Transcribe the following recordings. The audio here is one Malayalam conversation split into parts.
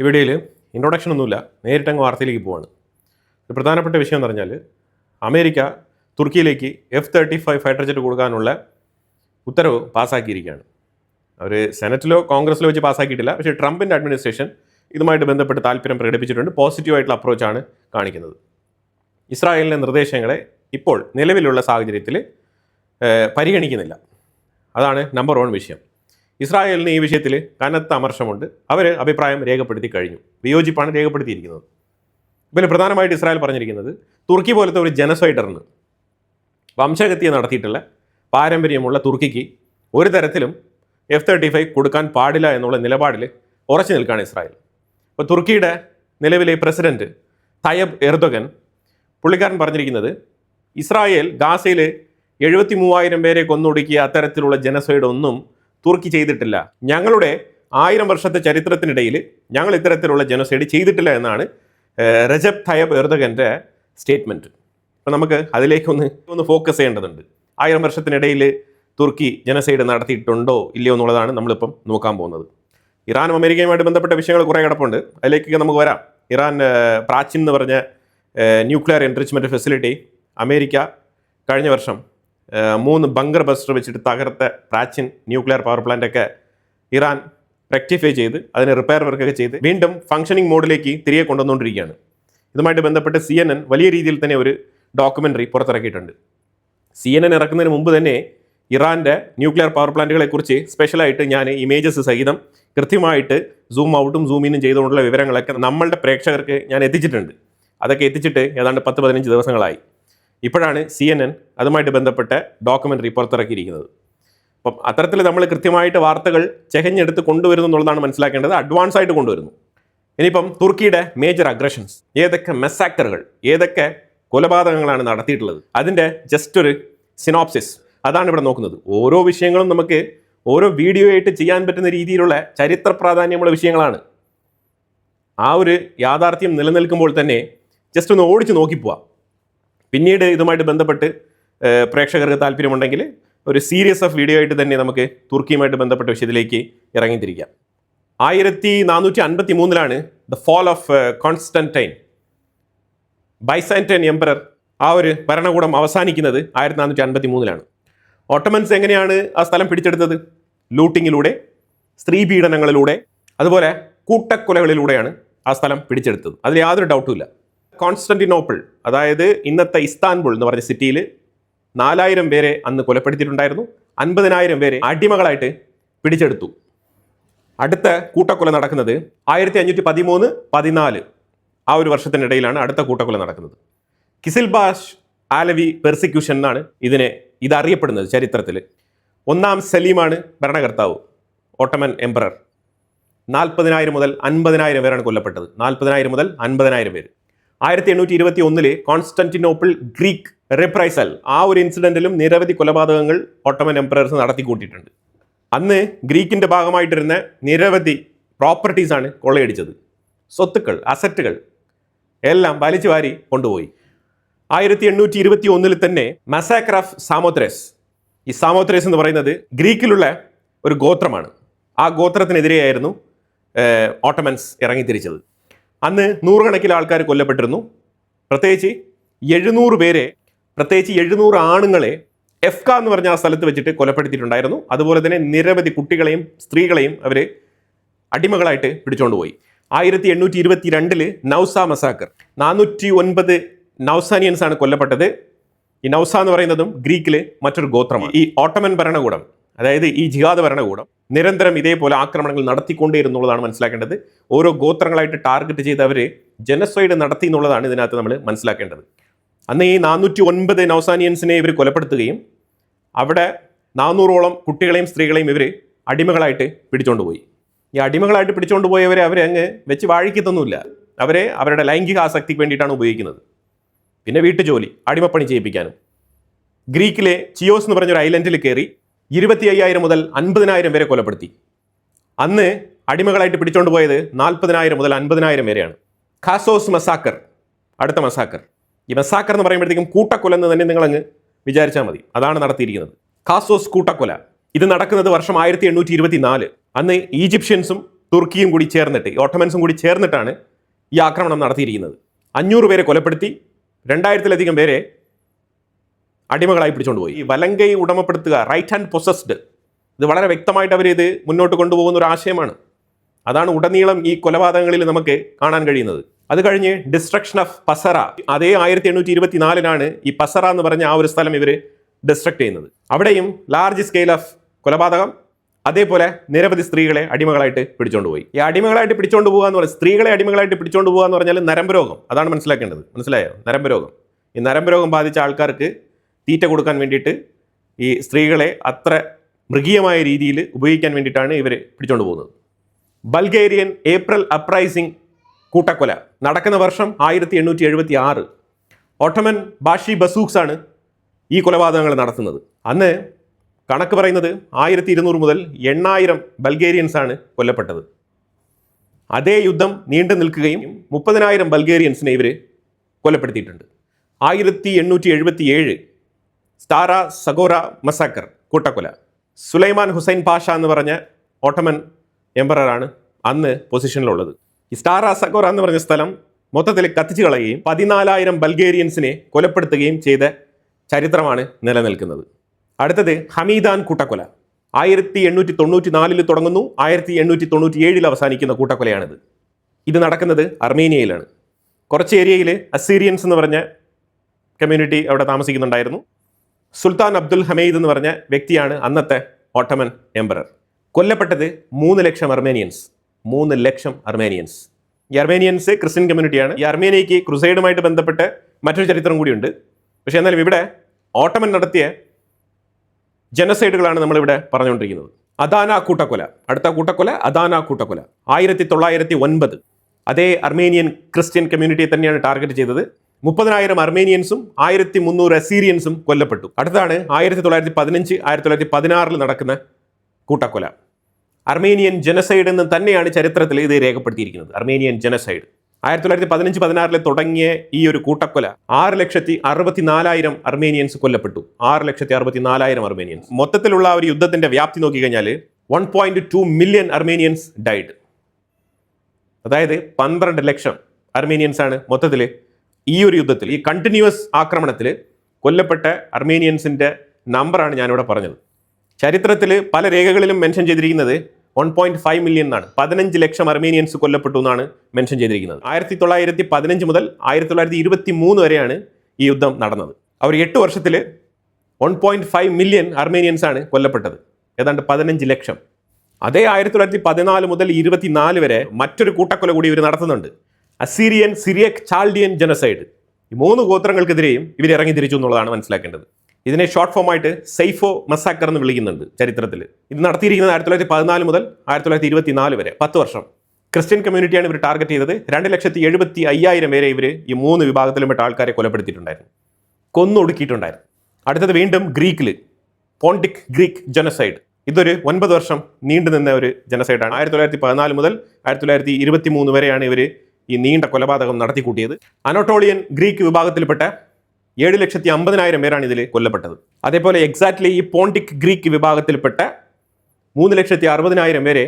ഈ വീഡിയോയിൽ ഇൻട്രൊഡക്ഷൻ ഒന്നുമില്ല, നേരിട്ടങ്ങ് വാർത്തയിലേക്ക് പോവാണ്. ഒരു പ്രധാനപ്പെട്ട വിഷയം എന്ന് പറഞ്ഞാൽ അമേരിക്ക തുർക്കിയിലേക്ക് F-35 ഫൈറ്റർ ജെറ്റ് കൊടുക്കാനുള്ള ഉത്തരവ് പാസ്സാക്കിയിരിക്കുകയാണ്. അവർ സെനറ്റിലോ കോൺഗ്രസിലോ വെച്ച് പാസ്സാക്കിയിട്ടില്ല. പക്ഷേ ട്രംപിൻ്റെ അഡ്മിനിസ്ട്രേഷൻ ഇതുമായിട്ട് ബന്ധപ്പെട്ട് താല്പര്യം പ്രകടിപ്പിച്ചിട്ടുണ്ട്. പോസിറ്റീവായിട്ടുള്ള അപ്രോച്ചാണ് കാണിക്കുന്നത്. ഇസ്രായേലിൻ്റെ നിർദ്ദേശങ്ങളെ ഇപ്പോൾ നിലവിലുള്ള സാഹചര്യത്തിൽ പരിഗണിക്കുന്നില്ല. അതാണ് നമ്പർ 1 വിഷയം. ഇസ്രായേലിന് ഈ വിഷയത്തിൽ കനത്ത അമർഷമുണ്ട്. അവർ അഭിപ്രായം രേഖപ്പെടുത്തി കഴിഞ്ഞു, വിയോജിപ്പാണ് രേഖപ്പെടുത്തിയിരിക്കുന്നത്. ഇതിൽ പ്രധാനമായിട്ട് ഇസ്രായേൽ പറഞ്ഞിരിക്കുന്നത് തുർക്കി പോലത്തെ ഒരു ജനസൈഡറിന് വംശഹത്യ നടത്തിയിട്ടുള്ള പാരമ്പര്യമുള്ള തുർക്കിക്ക് ഒരു തരത്തിലും F-35 കൊടുക്കാൻ പാടില്ല എന്നുള്ള നിലപാടിൽ ഉറച്ചു നിൽക്കുകയാണ് ഇസ്രായേൽ. അപ്പോൾ തുർക്കിയുടെ നിലവിലെ പ്രസിഡന്റ് തയ്യബ് എർദോഗൻ പുള്ളിക്കാരൻ പറഞ്ഞിരിക്കുന്നത് ഇസ്രായേൽ ഗാസയിൽ 73,000 പേരെ കൊന്നൊടുക്കിയ അത്തരത്തിലുള്ള ജനസൈഡ് ഒന്നും തുർക്കി ചെയ്തിട്ടില്ല. ഞങ്ങളുടെ 1000 വർഷത്തെ ചരിത്രത്തിനിടയിൽ ഞങ്ങൾ ഇത്തരത്തിലുള്ള ജനസൈഡ് ചെയ്തിട്ടില്ല എന്നാണ് റജബ് തയ്യബ് എർദോഗൻ്റെ സ്റ്റേറ്റ്മെൻറ്റ്. അപ്പോൾ നമുക്ക് അതിലേക്കൊന്ന് ഫോക്കസ് ചെയ്യേണ്ടതുണ്ട്. 1000 വർഷത്തിനിടയിൽ തുർക്കി ജനസൈഡ് നടത്തിയിട്ടുണ്ടോ ഇല്ലയോ എന്നുള്ളതാണ് നമ്മളിപ്പം നോക്കാൻ പോകുന്നത്. ഇറാനും അമേരിക്കയുമായിട്ട് ബന്ധപ്പെട്ട വിഷയങ്ങൾ കുറേ കിടപ്പുണ്ട്, അതിലേക്കൊക്കെ നമുക്ക് വരാം. ഇറാൻ പ്രാച്ചിൻ എന്ന് പറഞ്ഞ ന്യൂക്ലിയർ എൻറിച്ച്മെൻറ്റ് ഫെസിലിറ്റി അമേരിക്ക കഴിഞ്ഞ വർഷം 3 ബങ്കർ ബസ്റ്റർ വെച്ചിട്ട് തകർത്ത പ്രാച്ചിൻ ന്യൂക്ലിയർ പവർ പ്ലാന്റൊക്കെ ഇറാൻ റെക്ടിഫൈ ചെയ്ത് അതിന് റിപ്പയർ വർക്കൊക്കെ ചെയ്ത് വീണ്ടും ഫംഗ്ഷനിങ് മോഡിലേക്ക് തിരികെ കൊണ്ടുവന്നുകൊണ്ടിരിക്കുകയാണ്. ഇതുമായിട്ട് ബന്ധപ്പെട്ട് CNN വലിയ രീതിയിൽ തന്നെ ഒരു ഡോക്യുമെൻ്ററി പുറത്തിറക്കിയിട്ടുണ്ട്. CNN ഇറക്കുന്നതിന് മുമ്പ് തന്നെ ഇറാൻ്റെ ന്യൂക്ലിയർ പവർ പ്ലാന്റുകളെക്കുറിച്ച് സ്പെഷ്യലായിട്ട് ഞാൻ ഇമേജസ് സഹിതം കൃത്യമായിട്ട് സൂം ഔട്ടും സൂം ഇന്നും ചെയ്തുകൊണ്ടുള്ള വിവരങ്ങളൊക്കെ നമ്മളുടെ പ്രേക്ഷകർക്ക് ഞാൻ എത്തിച്ചിട്ടുണ്ട്. അതൊക്കെ എത്തിച്ചിട്ട് ഏതാണ്ട് 10-15 ദിവസങ്ങളായി. ഇപ്പോഴാണ് CNN അതുമായിട്ട് ബന്ധപ്പെട്ട ഡോക്യുമെൻ്ററി പുറത്തിറക്കിയിരിക്കുന്നത്. അപ്പം അത്തരത്തിൽ നമ്മൾ കൃത്യമായിട്ട് വാർത്തകൾ ചെകഞ്ഞെടുത്ത് കൊണ്ടുവരുന്നു എന്നുള്ളതാണ് മനസ്സിലാക്കേണ്ടത്. അഡ്വാൻസ് ആയിട്ട് കൊണ്ടുവരുന്നു. ഇനിയിപ്പം തുർക്കിയുടെ മേജർ അഗ്രഷൻസ്, ഏതൊക്കെ മെസാക്കറുകൾ, ഏതൊക്കെ കൊലപാതകങ്ങളാണ് നടത്തിയിട്ടുള്ളത്, അതിൻ്റെ ജസ്റ്റ് ഒരു സിനോപ്സിസ് അതാണ് ഇവിടെ നോക്കുന്നത്. ഓരോ വിഷയങ്ങളും നമുക്ക് ഓരോ വീഡിയോ ആയിട്ട് ചെയ്യാൻ പറ്റുന്ന രീതിയിലുള്ള ചരിത്ര പ്രാധാന്യമുള്ള വിഷയങ്ങളാണ്. ആ ഒരു യാഥാർത്ഥ്യം നിലനിൽക്കുമ്പോൾ തന്നെ ജസ്റ്റ് ഒന്ന് ഓടിച്ച് നോക്കിപ്പോവാം. പിന്നീട് ഇതുമായിട്ട് ബന്ധപ്പെട്ട് പ്രേക്ഷകർക്ക് താല്പര്യമുണ്ടെങ്കിൽ ഒരു സീരീസ് ഓഫ് വീഡിയോ ആയിട്ട് തന്നെ നമുക്ക് തുർക്കിയുമായിട്ട് ബന്ധപ്പെട്ട വിഷയത്തിലേക്ക് ഇറങ്ങിത്തിരിക്കാം. 1453 the fall of Constantine, Byzantine emperor, ആ ഒരു ഭരണകൂടം അവസാനിക്കുന്നത് 1453. ഓട്ടോമൻസ് എങ്ങനെയാണ് ആ സ്ഥലം പിടിച്ചെടുത്തത്? ലൂട്ടിങ്ങിലൂടെ, സ്ത്രീപീഡനങ്ങളിലൂടെ, അതുപോലെ കൂട്ടക്കൊലകളിലൂടെയാണ് ആ സ്ഥലം പിടിച്ചെടുത്തത്. അതിൽ യാതൊരു ഡൗട്ടുമില്ല. കോൺസ്റ്റന്റിനോപ്പിൾ, അതായത് ഇന്നത്തെ ഇസ്താൻബുൾ എന്ന് പറഞ്ഞ സിറ്റിയിൽ 4000 പേരെ അന്ന് കൊലപ്പെടുത്തിയിട്ടുണ്ടായിരുന്നു. 50,000 പേരെ അടിമകളായിട്ട് പിടിച്ചെടുത്തു. അടുത്ത കൂട്ടക്കൊല നടക്കുന്നത് 1513-14 ആ ഒരു വർഷത്തിനിടയിലാണ് അടുത്ത കൂട്ടക്കൊല നടക്കുന്നത്. കിസിൽബാഷ് ആലവി പെർസിക്യൂഷൻ എന്നാണ് ഇതറിയപ്പെടുന്നത് ചരിത്രത്തിൽ. 1-ാം സലീമാണ് ഭരണകർത്താവ്, ഓട്ടോമൻ എംപറർ. 40,000 മുതൽ 50,000 പേരാണ് കൊല്ലപ്പെട്ടത്. 40,000 മുതൽ 50,000 പേര്. 1821 കോൺസ്റ്റന്റിനോപ്പിൾ ഗ്രീക്ക് റിപ്രൈസൽ, ആ ഒരു ഇൻസിഡന്റിലും നിരവധി കൊലപാതകങ്ങൾ ഓട്ടോമൻ എംപറേഴ്സ് നടത്തിക്കൂട്ടിയിട്ടുണ്ട്. അന്ന് ഗ്രീക്കിൻ്റെ ഭാഗമായിട്ടിരുന്ന നിരവധി പ്രോപ്പർട്ടീസാണ് കൊള്ളയടിച്ചത്. സ്വത്തുക്കൾ, അസറ്റുകൾ എല്ലാം വലിച്ചു വാരി കൊണ്ടുപോയി. 1821 തന്നെ മസാക്കർ ഓഫ് സാമോത്രേസ്, ഈ സാമോത്രേസ് എന്ന് പറയുന്നത് ഗ്രീക്കിലുള്ള ഒരു ഗോത്രമാണ്. ആ ഗോത്രത്തിനെതിരെയായിരുന്നു ഓട്ടോമൻസ് ഇറങ്ങിത്തിരിച്ചത്. അന്ന് 100 കണക്കിന് ആൾക്കാർ കൊല്ലപ്പെട്ടിരുന്നു. പ്രത്യേകിച്ച് 700 പേരെ, പ്രത്യേകിച്ച് 700 ആണുങ്ങളെ എഫ്ക എന്ന് പറഞ്ഞ ആ സ്ഥലത്ത് വെച്ചിട്ട് കൊലപ്പെടുത്തിയിട്ടുണ്ടായിരുന്നു. അതുപോലെ തന്നെ നിരവധി കുട്ടികളെയും സ്ത്രീകളെയും അവർ അടിമകളായിട്ട് പിടിച്ചുകൊണ്ടുപോയി. 1822 നൗസ മസാക്കർ, 409 നൗസാനിയൻസ് ആണ് കൊല്ലപ്പെട്ടത്. ഈ നൗസ എന്ന് പറയുന്നതും ഗ്രീക്കിലെ മറ്റൊരു ഗോത്രമാണ്. ഈ ഓട്ടോമൻ ഭരണകൂടം, അതായത് ഈ ജിഹാദ് ഭരണകൂടം നിരന്തരം ഇതേപോലെ ആക്രമണങ്ങൾ നടത്തിക്കൊണ്ടേയിരുന്നുള്ളതാണ് മനസ്സിലാക്കേണ്ടത്. ഓരോ ഗോത്രങ്ങളായിട്ട് ടാർഗറ്റ് ചെയ്ത് അവർ ജനസൈഡ് നടത്തി എന്നുള്ളതാണ് ഇതിനകത്ത് നമ്മൾ മനസ്സിലാക്കേണ്ടത്. അന്ന് ഈ 409 നൗസാനിയൻസിനെ ഇവർ കൊലപ്പെടുത്തുകയും അവിടെ 400ഓളം കുട്ടികളെയും സ്ത്രീകളെയും ഇവർ അടിമകളായിട്ട് പിടിച്ചുകൊണ്ടുപോയി. ഈ അടിമകളായിട്ട് പിടിച്ചുകൊണ്ടുപോയവരെ അവരെ അങ്ങ് വെച്ച് വാഴിക്കത്തൊന്നുമില്ല. അവരെ അവരുടെ ലൈംഗിക ആസക്തിക്ക് വേണ്ടിയിട്ടാണ് ഉപയോഗിക്കുന്നത്. പിന്നെ വീട്ടുജോലി, അടിമപ്പണി ചെയ്യിപ്പിക്കാനും. ഗ്രീക്കിലെ ചിയോസ് എന്ന് പറഞ്ഞൊരു ഐലൻഡിൽ കയറി 25,000 മുതൽ 50,000 പേരെ കൊലപ്പെടുത്തി. അന്ന് അടിമകളായിട്ട് പിടിച്ചുകൊണ്ട് പോയത് 40,000 മുതൽ 50,000 പേരെയാണ്. ഖാസോസ് മസാക്കർ, അടുത്ത മസാക്കർ. ഈ മസാക്കർ എന്ന് പറയുമ്പോഴത്തേക്കും കൂട്ടക്കൊല എന്ന് തന്നെ നിങ്ങളങ്ങ് വിചാരിച്ചാൽ മതി. അതാണ് നടത്തിയിരിക്കുന്നത്, ഖാസോസ് കൂട്ടക്കൊല. ഇത് നടക്കുന്നത് വർഷം 1824. അന്ന് ഈജിപ്ഷ്യൻസും തുർക്കിയും കൂടി ചേർന്നിട്ട്, ഓട്ടോമൻസും കൂടി ചേർന്നിട്ടാണ് ഈ ആക്രമണം നടത്തിയിരിക്കുന്നത്. 500 പേരെ കൊലപ്പെടുത്തി, 2000-ലധികം പേരെ അടിമകളായി പിടിച്ചുകൊണ്ട് പോയി. ഈ വലങ്കൈ ഉടമപ്പെടുത്തുക, റൈറ്റ് ഹാൻഡ് പൊസസ്ഡ്, ഇത് വളരെ വ്യക്തമായിട്ട് അവർ ഇത് മുന്നോട്ട് കൊണ്ടുപോകുന്ന ഒരു ആശയമാണ്. അതാണ് ഉടനീളം ഈ കൊലപാതകങ്ങളിൽ നമുക്ക് കാണാൻ കഴിയുന്നത്. അത് കഴിഞ്ഞ് ഡിസ്ട്രക്ഷൻ ഓഫ് പസറ, അതേ 1824 ഈ പസറ എന്ന് പറഞ്ഞ ആ ഒരു സ്ഥലം ഇവർ ഡിസ്ട്രക്ട് ചെയ്യുന്നത്. അവിടെയും ലാർജ് സ്കെയിൽ ഓഫ് കൊലപാതകം, അതേപോലെ നിരവധി സ്ത്രീകളെ അടിമകളായിട്ട് പിടിച്ചോണ്ട് പോയി. ഈ അടിമകളായിട്ട് പിടിച്ചോണ്ട് പോകുക എന്ന് പറഞ്ഞാൽ, സ്ത്രീകളെ അടിമകളായിട്ട് പിടിച്ചോണ്ട് പോകുക എന്ന് പറഞ്ഞാൽ നരമ്പ് രോഗം, അതാണ് മനസ്സിലാക്കേണ്ടത്. മനസ്സിലായോ? നരമ്പ് രോഗം. ഈ നരമ്പ് രോഗം ബാധിച്ച ആൾക്കാർക്ക് തീറ്റ കൊടുക്കാൻ വേണ്ടിയിട്ട് ഈ സ്ത്രീകളെ അത്ര മൃഗീയമായ രീതിയിൽ ഉപയോഗിക്കാൻ വേണ്ടിയിട്ടാണ് ഇവർ പിടിച്ചോണ്ട് പോകുന്നത്. ബൾഗേറിയൻ ഏപ്രിൽ അപ്രൈസിംഗ് കൂട്ടക്കൊല നടക്കുന്ന വർഷം 1876. ഓട്ടോമൻ ബാഷി ബസൂക്സ് ആണ് ഈ കൊലപാതകങ്ങൾ നടത്തുന്നത്. അന്ന് കണക്ക് പറയുന്നത് 1200 മുതൽ 8000 ബൾഗേറിയൻസ് ആണ് കൊല്ലപ്പെട്ടത്. അതേ യുദ്ധം നീണ്ടു നിൽക്കുകയും 30,000 ബൾഗേറിയൻസിനെ ഇവർ കൊലപ്പെടുത്തിയിട്ടുണ്ട്. 1877 സ്റ്റാറ സഗോറ മസാക്കർ കൂട്ടക്കൊല. സുലൈമാൻ ഹുസൈൻ പാഷ എന്ന് പറഞ്ഞ ഓട്ടോമൻ എംപററാണ് അന്ന് പൊസിഷനിലുള്ളത്. ഈ സ്റ്റാറ സഗോറ എന്ന് പറഞ്ഞ സ്ഥലം മൊത്തത്തിൽ കത്തിച്ചു കളയുകയും 14,000 ബൾഗേറിയൻസിനെ കൊലപ്പെടുത്തുകയും ചെയ്ത ചരിത്രമാണ് നിലനിൽക്കുന്നത്. അടുത്തത് ഹമീദാൻ കൂട്ടക്കൊല. 1894 തുടങ്ങുന്നു, 1897 അവസാനിക്കുന്ന കൂട്ടക്കൊലയാണിത്. ഇത് നടക്കുന്നത് അർമേനിയയിലാണ്. കുറച്ച് ഏരിയയിൽ അസീരിയൻസ് എന്ന് പറഞ്ഞ കമ്മ്യൂണിറ്റി അവിടെ താമസിക്കുന്നുണ്ടായിരുന്നു. സുൽത്താൻ അബ്ദുൽ ഹമീദ് എന്ന് പറഞ്ഞ വ്യക്തിയാണ് അന്നത്തെ ഓട്ടോമൻ എംപറർ. കൊല്ലപ്പെട്ടത് 3 ലക്ഷം അർമേനിയൻസ്. 3 ലക്ഷം അർമേനിയൻസ്. ഈ അർമേനിയൻസ് ക്രിസ്ത്യൻ കമ്മ്യൂണിറ്റിയാണ്. ഈ അർമേനിയയ്ക്ക് ക്രുസൈഡുമായിട്ട് ബന്ധപ്പെട്ട് മറ്റൊരു ചരിത്രം കൂടിയുണ്ട്. പക്ഷേ എന്നാലും ഇവിടെ ഓട്ടോമൻ നടത്തിയ ജനസൈഡുകളാണ് നമ്മളിവിടെ പറഞ്ഞുകൊണ്ടിരിക്കുന്നത്. അദാന കൂട്ടക്കൊല. അടുത്ത കൂട്ടക്കൊല അദാന കൂട്ടക്കൊല 1909. അതേ അർമേനിയൻ ക്രിസ്ത്യൻ കമ്മ്യൂണിറ്റിയെ തന്നെയാണ് ടാർഗറ്റ് ചെയ്തത്. 30,000 അർമേനിയൻസും 1300 അസീരിയൻസും കൊല്ലപ്പെട്ടു. അടുത്താണ് 1915, 1916 നടക്കുന്ന കൂട്ടക്കൊല. അർമേനിയൻ ജനസൈഡ് എന്ന് തന്നെയാണ് ചരിത്രത്തിൽ ഇത് രേഖപ്പെടുത്തിയിരിക്കുന്നത്. അർമേനിയൻ ജനസൈഡ് 1915-16 തുടങ്ങിയ ഈ ഒരു കൂട്ടക്കൊല 6,64,000 അർമേനിയൻസ് കൊല്ലപ്പെട്ടു. 6,64,000 അർമേനിയൻസ്. മൊത്തത്തിലുള്ള ഒരു യുദ്ധത്തിന്റെ വ്യാപ്തി നോക്കിക്കഴിഞ്ഞാൽ 1.2 മില്യൺ അർമേനിയൻസ് ഡൈഡ്. അതായത് 12 ലക്ഷം അർമേനിയൻസ് ആണ് മൊത്തത്തിൽ ഈ ഒരു യുദ്ധത്തിൽ, ഈ കണ്ടിന്യൂസ് ആക്രമണത്തിൽ കൊല്ലപ്പെട്ട അർമേനിയൻസിന്റെ നമ്പറാണ് ഞാനിവിടെ പറഞ്ഞത്. ചരിത്രത്തിൽ പല രേഖകളിലും മെൻഷൻ ചെയ്തിരിക്കുന്നത് 1.5 മില്യൺ എന്നാണ്. 15 ലക്ഷം അർമേനിയൻസ് കൊല്ലപ്പെട്ടു എന്നാണ് മെൻഷൻ ചെയ്തിരിക്കുന്നത്. 1915 മുതൽ 1923 വരെയാണ് ഈ യുദ്ധം നടന്നത്. അവർ 8 വർഷത്തിൽ 1.5 മില്യൺ അർമേനിയൻസ് ആണ് കൊല്ലപ്പെട്ടത്, ഏതാണ്ട് 15 ലക്ഷം. അതേ 1914 മുതൽ 24 വരെ മറ്റൊരു കൂട്ടക്കൊല കൂടി ഇവർ നടത്തുന്നുണ്ട്. അസീരിയൻ, സിറിയക്, ചാൾഡിയൻ ജനസൈഡ്. ഈ 3 ഗോത്രങ്ങൾക്കെതിരെയും ഇവർ ഇറങ്ങി തിരിച്ചു എന്നുള്ളതാണ് മനസ്സിലാക്കേണ്ടത്. ഇതിനെ ഷോർട്ട് ഫോം ആയിട്ട് സൈഫോ മസാക്കർ എന്ന് വിളിക്കുന്നുണ്ട് ചരിത്രത്തിൽ. ഇത് നടത്തിയിരിക്കുന്നത് 1914 മുതൽ 1924 വരെ 10 വർഷം. ക്രിസ്ത്യൻ കമ്മ്യൂണിറ്റിയാണ് ഇവർ ടാർഗറ്റ് ചെയ്തത്. 2,75,000 പേരെ ഇവർ ഈ 3 വിഭാഗത്തിലും പെട്ട ആൾക്കാരെ കൊലപ്പെടുത്തിയിട്ടുണ്ടായിരുന്നു, കൊന്നൊടുക്കിയിട്ടുണ്ടായിരുന്നു. അടുത്തത് വീണ്ടും ഗ്രീക്കിൽ പോണ്ടിക് ഗ്രീക്ക് ജനസൈഡ്. ഇതൊരു 9 വർഷം നീണ്ടുനിന്ന ഒരു ജനസൈഡാണ്. 1914 മുതൽ 1923 വരെയാണ് ഇവർ ഈ നീണ്ട കൊലപാതകം നടത്തിക്കൂട്ടിയത്. അനോട്ടോളിയൻ ഗ്രീക്ക് വിഭാഗത്തിൽപ്പെട്ട 7,50,000 പേരാണ് ഇതിൽ കൊല്ലപ്പെട്ടത്. അതേപോലെ എക്സാക്ട്ലി ഈ പോണ്ടിക് ഗ്രീക്ക് വിഭാഗത്തിൽപ്പെട്ട 3,60,000 പേരെ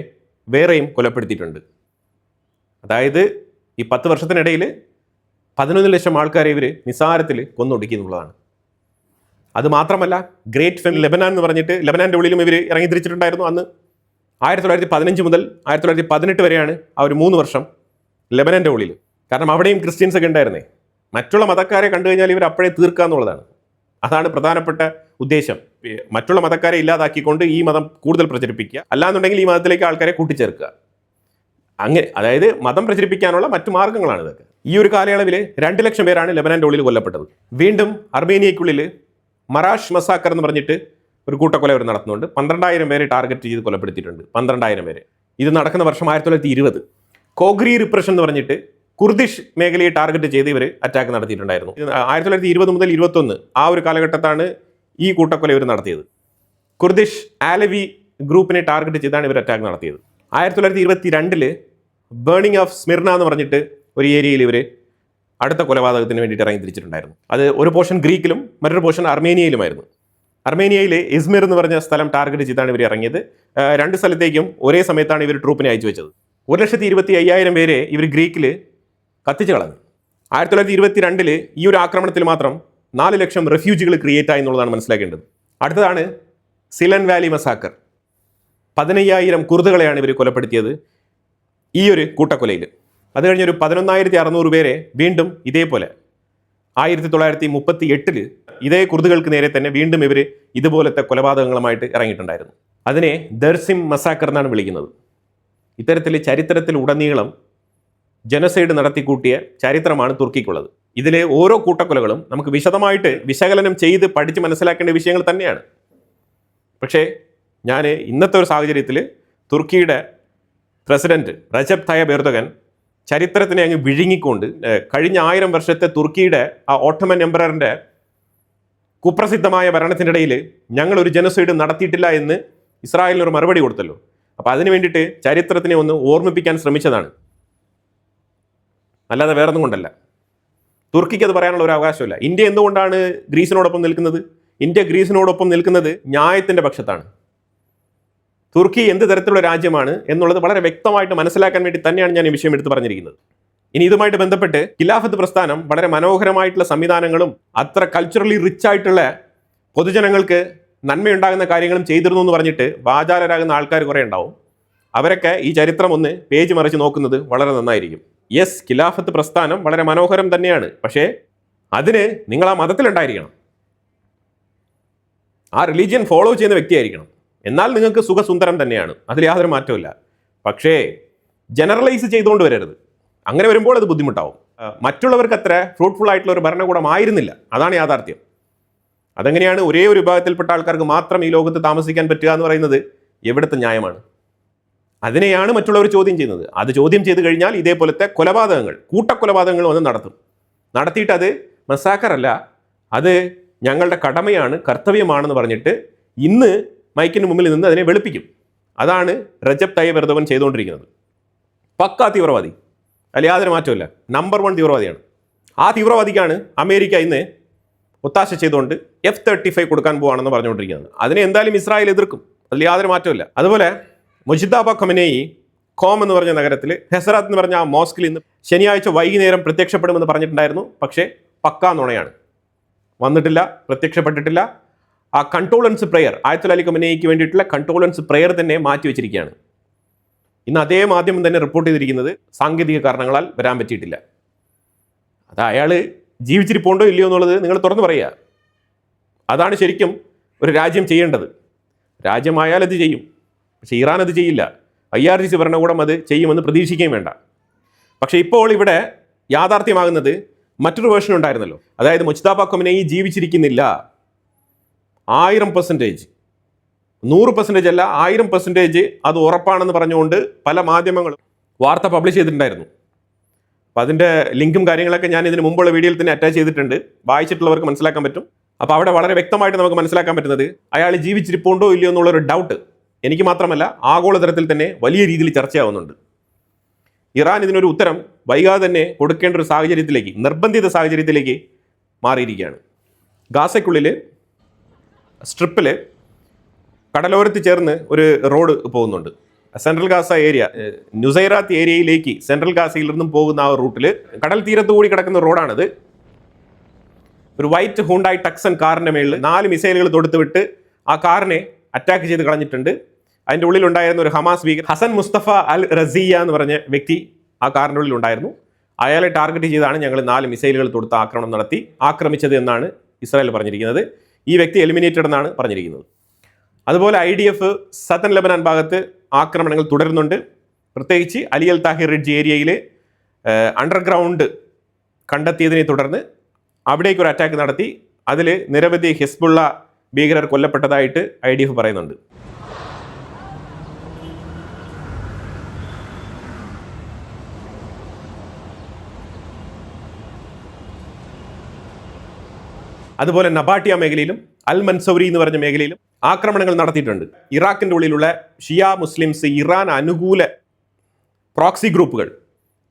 വേറെയും കൊലപ്പെടുത്തിയിട്ടുണ്ട്. അതായത് ഈ 10 വർഷത്തിനിടയിൽ 11 ലക്ഷം ആൾക്കാരെ ഇവർ നിസാരത്തിൽ കൊന്നൊടുക്കി എന്നുള്ളതാണ്. അത് മാത്രമല്ല, ഗ്രേറ്റ് ഫെം ലെബനാൻ എന്ന് പറഞ്ഞിട്ട് ലെബനാൻ്റെ ഉള്ളിലും ഇവർ ഇറങ്ങി തിരിച്ചിട്ടുണ്ടായിരുന്നു. അന്ന് 1915 മുതൽ 1918 വരെയാണ് ആ ഒരു 3 വർഷം ലെബനാൻ്റെ ഉള്ളിൽ. കാരണം അവിടെയും ക്രിസ്ത്യൻസ് ഒക്കെ ഉണ്ടായിരുന്നേ. മറ്റുള്ള മതക്കാരെ കണ്ടു കഴിഞ്ഞാൽ ഇവർ അപ്പോഴേ തീർക്കുക എന്നുള്ളതാണ്. അതാണ് പ്രധാനപ്പെട്ട ഉദ്ദേശം. മറ്റുള്ള മതക്കാരെ ഇല്ലാതാക്കിക്കൊണ്ട് ഈ മതം കൂടുതൽ പ്രചരിപ്പിക്കുക, അല്ലാന്നുണ്ടെങ്കിൽ ഈ മതത്തിലേക്ക് ആൾക്കാരെ കൂട്ടിച്ചേർക്കുക. അങ്ങനെ, അതായത് മതം പ്രചരിപ്പിക്കാനുള്ള മറ്റു മാർഗ്ഗങ്ങളാണ് ഇതൊക്കെ. ഈ ഒരു കാലയളവിൽ 2 ലക്ഷം പേരാണ് ലെബനാൻ്റെ ഉള്ളിൽ കൊല്ലപ്പെട്ടത്. വീണ്ടും അർമേനിയയ്ക്കുള്ളിൽ മറാഷ് മസാക്കർ എന്ന് പറഞ്ഞിട്ട് ഒരു കൂട്ടക്കൊല അവർ നടത്തുന്നുണ്ട്. 12,000 പേരെ ടാർഗറ്റ് ചെയ്ത് കൊലപ്പെടുത്തിയിട്ടുണ്ട്. 12,000 പേരെ. ഇത് നടക്കുന്ന വർഷം 1920. കോഗ്രി റിപ്രഷൻ എന്ന് പറഞ്ഞിട്ട് കുർദിഷ് മേഖലയെ ടാർഗറ്റ് ചെയ്ത് ഇവർ അറ്റാക്ക് നടത്തിയിട്ടുണ്ടായിരുന്നു. 1920 മുതൽ 21 ആ ഒരു കാലഘട്ടത്താണ് ഈ കൂട്ടക്കൊല ഇവർ നടത്തിയത്. കുർദിഷ് ആലവി ഗ്രൂപ്പിനെ ടാർഗറ്റ് ചെയ്താണ് ഇവർ അറ്റാക്ക് നടത്തിയത്. 1922 ബേണിംഗ് ഓഫ് സ്മിർന എന്ന് പറഞ്ഞിട്ട് ഒരു ഏരിയയിൽ ഇവർ അടുത്ത കൊലപാതകത്തിന് വേണ്ടിയിട്ട് ഇറങ്ങി തിരിച്ചിട്ടുണ്ടായിരുന്നു. അത് ഒരു പോർഷൻ ഗ്രീക്കിലും മറ്റൊരു പോർഷൻ അർമേനിയയിലുമായിരുന്നു. അർമേനിയയിൽ ഇസ്മിർ എന്ന് പറഞ്ഞ സ്ഥലം ടാർഗറ്റ് ചെയ്താണ് ഇവർ ഇറങ്ങിയത്. 2 സ്ഥലത്തേക്കും ഒരേ സമയത്താണ് ഇവർ ട്രൂപ്പിനെ അയച്ചു വെച്ചത്. 1,25,000 പേരെ ഇവർ ഗ്രീക്കിൽ കത്തിച്ചു കളഞ്ഞു. 1922 ഈ ഒരു ആക്രമണത്തിൽ മാത്രം 4 ലക്ഷം റെഫ്യൂജികൾ ക്രിയേറ്റ് ആയി എന്നുള്ളതാണ് മനസ്സിലാക്കേണ്ടത്. അടുത്തതാണ് സിലൻ വാലി മസാക്കർ. 15,000 കുർദുകളെയാണ് ഇവർ കൊലപ്പെടുത്തിയത് ഈ ഒരു കൂട്ടക്കൊലയിൽ. അത് കഴിഞ്ഞൊരു 11,600 പേരെ വീണ്ടും ഇതേപോലെ 1938 ഇതേ കുർദുകൾക്ക് നേരെ തന്നെ വീണ്ടും ഇവർ ഇതുപോലത്തെ കൊലപാതകങ്ങളുമായിട്ട് ഇറങ്ങിയിട്ടുണ്ടായിരുന്നു. അതിനെ ദർസിം മസാക്കർ എന്നാണ് വിളിക്കുന്നത്. ഇത്തരത്തിൽ ചരിത്രത്തിൽ ഉടനീളം ജനസൈഡ് നടത്തിക്കൂട്ടിയ ചരിത്രമാണ് തുർക്കിക്കുള്ളത്. ഇതിലെ ഓരോ കൂട്ടക്കൊലകളും നമുക്ക് വിശദമായിട്ട് വിശകലനം ചെയ്ത് പഠിച്ച് മനസ്സിലാക്കേണ്ട വിഷയങ്ങൾ തന്നെയാണ്. പക്ഷേ ഞാൻ ഇന്നത്തെ ഒരു സാഹചര്യത്തിൽ തുർക്കിയുടെ പ്രസിഡന്റ് റജബ് തയ്യബ് എർദോഗൻ ചരിത്രത്തിനെ അങ്ങ് വിഴുങ്ങിക്കൊണ്ട് കഴിഞ്ഞ 1000 വർഷത്തെ തുർക്കിയുടെ ആ ഓട്ടോമൻ എംപററിൻ്റെ കുപ്രസിദ്ധമായ ഭരണത്തിൻ്റെ ഇടയിൽ ഞങ്ങൾ ഒരു ജനസൈഡ് നടത്തിയിട്ടില്ല എന്ന് ഇസ്രായേലിന് ഒരു മറുപടി കൊടുത്തല്ലോ. അപ്പോൾ അതിനു വേണ്ടിയിട്ട് ചരിത്രത്തിനെ ഒന്ന് ഓർമ്മിപ്പിക്കാൻ ശ്രമിച്ചതാണ്, അല്ലാതെ വേറൊന്നും കൊണ്ടല്ല. തുർക്കിക്ക് അത് പറയാനുള്ള ഒരു അവകാശമില്ല. ഇന്ത്യ എന്തുകൊണ്ടാണ് ഗ്രീസിനോടൊപ്പം നിൽക്കുന്നത്? ഇന്ത്യ ഗ്രീസിനോടൊപ്പം നിൽക്കുന്നത് ന്യായത്തിൻ്റെ പക്ഷത്താണ്. തുർക്കി എന്ത് തരത്തിലുള്ള രാജ്യമാണ് എന്നുള്ളത് വളരെ വ്യക്തമായിട്ട് മനസ്സിലാക്കാൻ വേണ്ടി തന്നെയാണ് ഞാൻ ഈ വിഷയം എടുത്ത് പറഞ്ഞിരിക്കുന്നത്. ഇനി ഇതുമായിട്ട് ബന്ധപ്പെട്ട് ഖിലാഫത്ത് പ്രസ്ഥാനം വളരെ മനോഹരമായിട്ടുള്ള സംവിധാനങ്ങളും അത്ര കൾച്ചറലി റിച്ച് ആയിട്ടുള്ള പൊതുജനങ്ങൾക്ക് നന്മയുണ്ടാകുന്ന കാര്യങ്ങളും ചെയ്തിരുന്നു എന്ന് പറഞ്ഞിട്ട് വാചാലരാകുന്ന ആൾക്കാർ കുറേ ഉണ്ടാവും. അവരൊക്കെ ഈ ചരിത്രം ഒന്ന് പേജ് മറിച്ച് നോക്കുന്നത് വളരെ നന്നായിരിക്കും. യെസ്, ഖിലാഫത്ത് പ്രസ്ഥാനം വളരെ മനോഹരം തന്നെയാണ്. പക്ഷേ അതിന് നിങ്ങൾ ആ മതത്തിലുണ്ടായിരിക്കണം, ആ റിലീജിയൻ ഫോളോ ചെയ്യുന്ന വ്യക്തിയായിരിക്കണം. എന്നാൽ നിങ്ങൾക്ക് സുഖസുന്ദരം തന്നെയാണ്, അതിൽ യാതൊരു മാറ്റമില്ല. പക്ഷേ ജനറലൈസ് ചെയ്തുകൊണ്ട് വരരുത്. അങ്ങനെ വരുമ്പോൾ അത് ബുദ്ധിമുട്ടാവും. മറ്റുള്ളവർക്ക് അത്ര ഫ്രൂട്ട്ഫുൾ ആയിട്ടുള്ള ഒരു ഭരണകൂടം ആയിരുന്നില്ല, അതാണ് യാഥാർത്ഥ്യം. അതെങ്ങനെയാണ് ഒരേ ഒരു വിഭാഗത്തിൽപ്പെട്ട ആൾക്കാർക്ക് മാത്രം ഈ ലോകത്ത് താമസിക്കാൻ പറ്റുക എന്ന് പറയുന്നത് എവിടുത്തെ ന്യായമാണ്? അതിനെയാണ് മറ്റുള്ളവർ ചോദ്യം ചെയ്യുന്നത്. അത് ചോദ്യം ചെയ്ത് കഴിഞ്ഞാൽ ഇതേപോലത്തെ കൊലപാതകങ്ങൾ, കൂട്ടക്കൊലപാതകങ്ങൾ വന്ന് നടത്തിയിട്ട് അത് മസാക്കറല്ല, അത് ഞങ്ങളുടെ കടമയാണ്, കർത്തവ്യമാണെന്ന് പറഞ്ഞിട്ട് ഇന്ന് മൈക്കിന് മുമ്പിൽ നിന്ന് അതിനെ വെളുപ്പിക്കും. അതാണ് റജബ് തയ്യബ് എർദോഗൻ ചെയ്തുകൊണ്ടിരിക്കുന്നത്. പക്കാ തീവ്രവാദി, അതിൽ യാതൊരു മാറ്റമില്ല. നമ്പർ 1 തീവ്രവാദിയാണ്. ആ തീവ്രവാദിക്കാണ് അമേരിക്ക ഇന്ന് ഒത്താശ ചെയ്തുകൊണ്ട് F-35 കൊടുക്കാൻ പോവാണെന്ന് പറഞ്ഞുകൊണ്ടിരിക്കുന്നത്. അതിനെ എന്തായാലും ഇസ്രായേൽ എതിർക്കും, അതിൽ യാതൊരു മാറ്റമില്ല. അതുപോലെ മുജിദ്ദാബ ഖമനേയി കോം എന്ന് പറഞ്ഞ നഗരത്തിൽ ഹെസറാത്ത് എന്ന് പറഞ്ഞ ആ മോസ്കിൽ ഇന്ന് ശനിയാഴ്ച വൈകുന്നേരം പ്രത്യക്ഷപ്പെടുമെന്ന് പറഞ്ഞിട്ടുണ്ടായിരുന്നു. പക്ഷേ പക്കാ നുണയാണ്, വന്നിട്ടില്ല, പ്രത്യക്ഷപ്പെട്ടിട്ടില്ല. ആ കൺട്രോളൻസ് പ്രെയർ, ആയത്തുൽ അലി ഖമനേയിക്ക് വേണ്ടിയിട്ടുള്ള കൺട്രോളൻസ് പ്രെയർ തന്നെ മാറ്റി വെച്ചിരിക്കുകയാണ്. ഇന്ന് അതേ മാധ്യമം തന്നെ റിപ്പോർട്ട് ചെയ്തിരിക്കുന്നത് സാങ്കേതിക കാരണങ്ങളാൽ വരാൻ പറ്റിയിട്ടില്ല. അത് അയാൾ ജീവിച്ചിരിപ്പുണ്ടോ ഇല്ലയോ എന്നുള്ളത് നിങ്ങൾ തുറന്നു പറയുക. അതാണ് ശരിക്കും ഒരു രാജ്യം ചെയ്യേണ്ടത്. രാജ്യമായാൽ അത് ചെയ്യും, പക്ഷേ ഇറാൻ അത് ചെയ്യില്ല. IRGC ഭരണകൂടം അത് ചെയ്യുമെന്ന് പ്രതീക്ഷിക്കുകയും വേണ്ട. പക്ഷേ ഇപ്പോൾ ഇവിടെ യാഥാർത്ഥ്യമാകുന്നത് മറ്റൊരു വേർഷൻ ഉണ്ടായിരുന്നല്ലോ. അതായത് മുജ്തബ ഖമനേയി ജീവിച്ചിരിക്കുന്നില്ല. 1000%, 100% അല്ല, 1000% അത് ഉറപ്പാണെന്ന് പറഞ്ഞുകൊണ്ട് പല മാധ്യമങ്ങളും വാർത്ത പബ്ലിഷ് ചെയ്തിട്ടുണ്ടായിരുന്നു. അപ്പം അതിൻ്റെ ലിങ്കും കാര്യങ്ങളൊക്കെ ഞാൻ ഇതിന് മുമ്പുള്ള വീഡിയോയിൽ തന്നെ അറ്റാച്ച് ചെയ്തിട്ടുണ്ട്. വായിച്ചിട്ടുള്ളവർക്ക് മനസ്സിലാക്കാൻ പറ്റും. അപ്പോൾ അവിടെ വളരെ വ്യക്തമായിട്ട് നമുക്ക് മനസ്സിലാക്കാൻ പറ്റുന്നത് അയാൾ ജീവിച്ചിരിപ്പുണ്ടോ ഇല്ലയോ എന്നുള്ളൊരു ഡൗട്ട് എനിക്ക് മാത്രമല്ല ആഗോളതലത്തിൽ തന്നെ വലിയ രീതിയിൽ ചർച്ചയാവുന്നുണ്ട്. ഇറാൻ ഇതിനൊരു ഉത്തരം വൈകാതെ തന്നെ കൊടുക്കേണ്ട ഒരു സാഹചര്യത്തിലേക്ക്, നിർബന്ധിത സാഹചര്യത്തിലേക്ക് മാറിയിരിക്കുകയാണ്. ഗാസയ്ക്കുള്ളിൽ സ്ട്രിപ്പിൽ കടലോരത്ത് ചേർന്ന് ഒരു റോഡ് പോകുന്നുണ്ട്. സെൻട്രൽ ഗാസ ഏരിയ, നുസൈറാത്ത് ഏരിയയിലേക്ക് സെൻട്രൽ ഗാസയിൽ നിന്നും പോകുന്ന ആ റൂട്ടിൽ കടൽ തീരത്ത് കൂടി കിടക്കുന്ന റോഡാണിത്. ഒരു വൈറ്റ് ഹുണ്ടായി ടക്സൺ കാറിൻ്റെ മേളിൽ 4 മിസൈലുകൾ തൊടുത്ത് വിട്ട് ആ കാറിനെ അറ്റാക്ക് ചെയ്ത് കളഞ്ഞിട്ടുണ്ട്. അതിൻ്റെ ഉള്ളിലുണ്ടായിരുന്ന ഒരു ഹമാസ് ഭീകരൻ ഹസൻ മുസ്തഫ അൽ റസിയ എന്ന് പറഞ്ഞ വ്യക്തി ആ കാറിൻ്റെ ഉള്ളിൽ ഉണ്ടായിരുന്നു. അയാളെ ടാർഗറ്റ് ചെയ്താണ് ഞങ്ങൾ 4 മിസൈലുകൾ തൊടുത്ത് ആക്രമണം നടത്തി ആക്രമിച്ചത് എന്നാണ് ഇസ്രായേൽ പറഞ്ഞിരിക്കുന്നത്. ഈ വ്യക്തി എലിമിനേറ്റഡ് എന്നാണ് പറഞ്ഞിരിക്കുന്നത്. അതുപോലെ IDF സദൻ ലെബനാൻ ഭാഗത്ത് ആക്രമണങ്ങൾ തുടരുന്നുണ്ട്. പ്രത്യേകിച്ച് അലി അൽ താഹിർ റിഡ്ജ് ഏരിയയിൽ അണ്ടർഗ്രൗണ്ട് കണ്ടെത്തിയതിനെ തുടർന്ന് അവിടേക്ക് ഒരു അറ്റാക്ക് നടത്തി. അതിൽ നിരവധി ഹിസ്ബുള്ള ഭീകരർ കൊല്ലപ്പെട്ടതായിട്ട് IDF പറയുന്നുണ്ട്. അതുപോലെ നബാട്ടിയ മേഖലയിലും അൽ മൻസൗരി എന്ന് പറഞ്ഞ മേഖലയിലും ആക്രമണങ്ങൾ നടത്തിയിട്ടുണ്ട്. ഇറാഖിൻ്റെ ഉള്ളിലുള്ള ഷിയ മുസ്ലിംസ്, ഇറാൻ അനുകൂല പ്രോക്സി ഗ്രൂപ്പുകൾ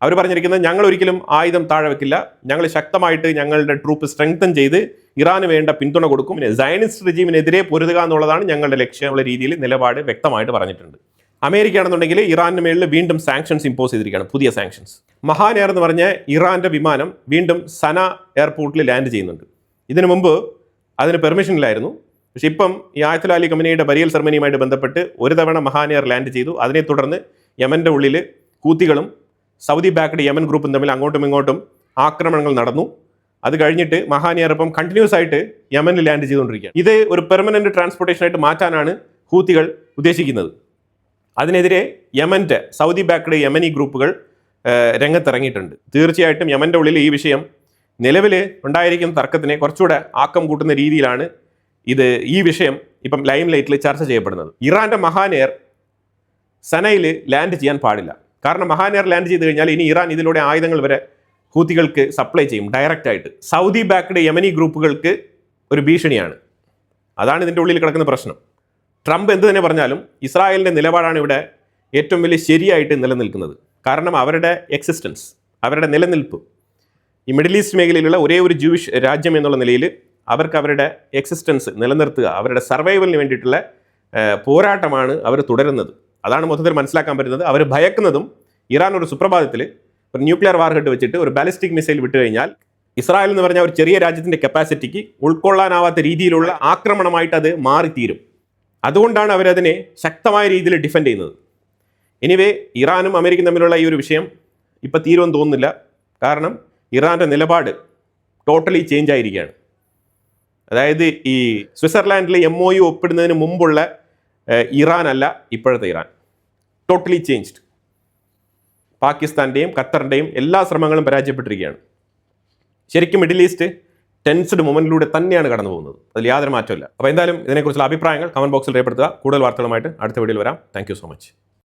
അവർ പറഞ്ഞിരിക്കുന്നത് ഞങ്ങൾ ഒരിക്കലും ആയുധം താഴെ വെക്കില്ല, ഞങ്ങൾ ശക്തമായിട്ട് ഞങ്ങളുടെ ട്രൂപ്പ് സ്ട്രെങ്തൻ ചെയ്ത് ഇറാന് വേണ്ട പിന്തുണ കൊടുക്കും, സയനിസ്റ്റ് റെജീമിനെതിരെ പൊരുതുക എന്നുള്ളതാണ് ഞങ്ങളുടെ ലക്ഷ്യമുള്ള രീതിയിൽ നിലപാട് വ്യക്തമായിട്ട് പറഞ്ഞിട്ടുണ്ട്. അമേരിക്ക ആണെന്നുണ്ടെങ്കിൽ ഇറാനിന് മേളിൽ വീണ്ടും സാങ്ഷൻസ് ഇമ്പോസ് ചെയ്തിരിക്കുകയാണ്, പുതിയ സാങ്ഷൻസ്. മഹാൻ എയർ എന്ന് പറഞ്ഞ ഇറാൻ്റെ വിമാനം വീണ്ടും സന എയർപോർട്ടിൽ ലാൻഡ് ചെയ്യുന്നുണ്ട്. ഇതിനു മുമ്പ് അതിന് പെർമിഷൻ ഇല്ലായിരുന്നു. പക്ഷേ ഇപ്പം ഈ ആയത്തുൽ അലി ഖമനയുടെ ബരിയൽ സെറമണിയുമായിട്ട് ബന്ധപ്പെട്ട് ഒരു തവണ മഹാൻ എയർ ലാൻഡ് ചെയ്തു. അതിനെ തുടർന്ന് യമൻ്റെ ഉള്ളിൽ ഹൂത്തികളും സൗദി ബാക്ക്ഡ് യമൻ ഗ്രൂപ്പും തമ്മിൽ അങ്ങോട്ടും ഇങ്ങോട്ടും ആക്രമണങ്ങൾ നടന്നു. അത് കഴിഞ്ഞിട്ട് മഹാൻ എയർ ഇപ്പം കണ്ടിന്യൂസ് ആയിട്ട് യമനിൽ ലാൻഡ് ചെയ്തുകൊണ്ടിരിക്കുകയാണ്. ഇത് ഒരു പെർമനന്റ് ട്രാൻസ്പോർട്ടേഷനായിട്ട് മാറ്റാനാണ് ഹൂത്തികൾ ഉദ്ദേശിക്കുന്നത്. അതിനെതിരെ യമൻ്റെ സൗദി ബാക്ക്ഡ് യമനി ഗ്രൂപ്പുകൾ രംഗത്തിറങ്ങിയിട്ടുണ്ട്. തീർച്ചയായിട്ടും യമൻ്റെ ഉള്ളിൽ ഈ വിഷയം നിലവിൽ ഉണ്ടായിരിക്കുന്ന തർക്കത്തിനെ കുറച്ചുകൂടെ ആക്കം കൂട്ടുന്ന രീതിയിലാണ് ഈ വിഷയം ഇപ്പം ലൈം ലൈറ്റിൽ ചർച്ച ചെയ്യപ്പെടുന്നത്. ഇറാൻ്റെ മഹാൻ എയർ സനയിൽ ലാൻഡ് ചെയ്യാൻ പാടില്ല. കാരണം മഹാൻ എയർ ലാൻഡ് ചെയ്ത് കഴിഞ്ഞാൽ ഇനി ഇറാൻ ഇതിലൂടെ ആയുധങ്ങൾ വരെ ഹൂത്തികൾക്ക് സപ്ലൈ ചെയ്യും ഡയറക്റ്റ് ആയിട്ട്. സൗദി ബാക്ക്ഡ് യമനി ഗ്രൂപ്പുകൾക്ക് ഒരു ഭീഷണിയാണ്. അതാണ് ഇതിൻ്റെ ഉള്ളിൽ കിടക്കുന്ന പ്രശ്നം. ട്രംപ് എന്ത് തന്നെ പറഞ്ഞാലും ഇസ്രായേലിൻ്റെ നിലപാടാണ് ഇവിടെ ഏറ്റവും വലിയ ശരിയായിട്ട് നിലനിൽക്കുന്നത്. കാരണം അവരുടെ എക്സിസ്റ്റൻസ്, അവരുടെ നിലനിൽപ്പ്, ഈ മിഡിൽ ഈസ്റ്റ് മേഖലയിലുള്ള ഒരേ ഒരു ജൂയിഷ് രാജ്യം എന്നുള്ള നിലയിൽ അവർക്ക് അവരുടെ എക്സിസ്റ്റൻസ് നിലനിർത്തുക, അവരുടെ സർവൈവലിന് വേണ്ടിയിട്ടുള്ള പോരാട്ടമാണ് അവർ തുടരുന്നത്. അതാണ് മൊത്തത്തിൽ മനസ്സിലാക്കാൻ പറ്റുന്നത്. അവർ ഭയക്കുന്നതും ഇറാൻ ഒരു സുപ്രഭാതത്തിൽ ഒരു ന്യൂക്ലിയർ വാർഹെഡ് വെച്ചിട്ട് ഒരു ബാലിസ്റ്റിക് മിസൈൽ വിട്ടു കഴിഞ്ഞാൽ ഇസ്രായേൽ എന്ന് പറഞ്ഞാൽ ഒരു ചെറിയ രാജ്യത്തിൻ്റെ കപ്പാസിറ്റിക്ക് ഉൾക്കൊള്ളാനാവാത്ത രീതിയിലുള്ള ആക്രമണമായിട്ട് അത് മാറിത്തീരും. അതുകൊണ്ടാണ് അവരതിനെ ശക്തമായ രീതിയിൽ ഡിഫെൻഡ് ചെയ്യുന്നത്. എനിവേ, ഇറാനും അമേരിക്കയും തമ്മിലുള്ള ഈ ഒരു വിഷയം ഇപ്പം തീരുമെന്ന് തോന്നുന്നില്ല. കാരണം ഇറാൻ്റെ നിലപാട് ടോട്ടലി ചേഞ്ച് ആയിരിക്കുകയാണ്. അതായത് ഈ സ്വിറ്റ്സർലാൻഡിലെ MOU ഒപ്പിടുന്നതിന് മുമ്പുള്ള ഇറാൻ അല്ല ഇപ്പോഴത്തെ ഇറാൻ. Totally changed. പാകിസ്ഥാൻ്റെയും ഖത്തറിൻ്റെയും എല്ലാ ശ്രമങ്ങളും പരാജയപ്പെട്ടിരിക്കുകയാണ്. ശരിക്കും മിഡിൽ ഈസ്റ്റ് ടെൻസ്ഡ് മൊമെന്റിലൂടെ തന്നെയാണ് കടന്നു പോകുന്നത്. അതിൽ യാതൊരു മാറ്റമില്ല. അപ്പോൾ എന്തായാലും ഇതിനെക്കുറിച്ചുള്ള അഭിപ്രായങ്ങൾ കമന്റ് ബോക്സിൽ രേഖപ്പെടുത്തുക. കൂടുതൽ വാർത്തകളുമായിട്ട് അടുത്ത വീഡിയോയിൽ വരാം. Thank you so much.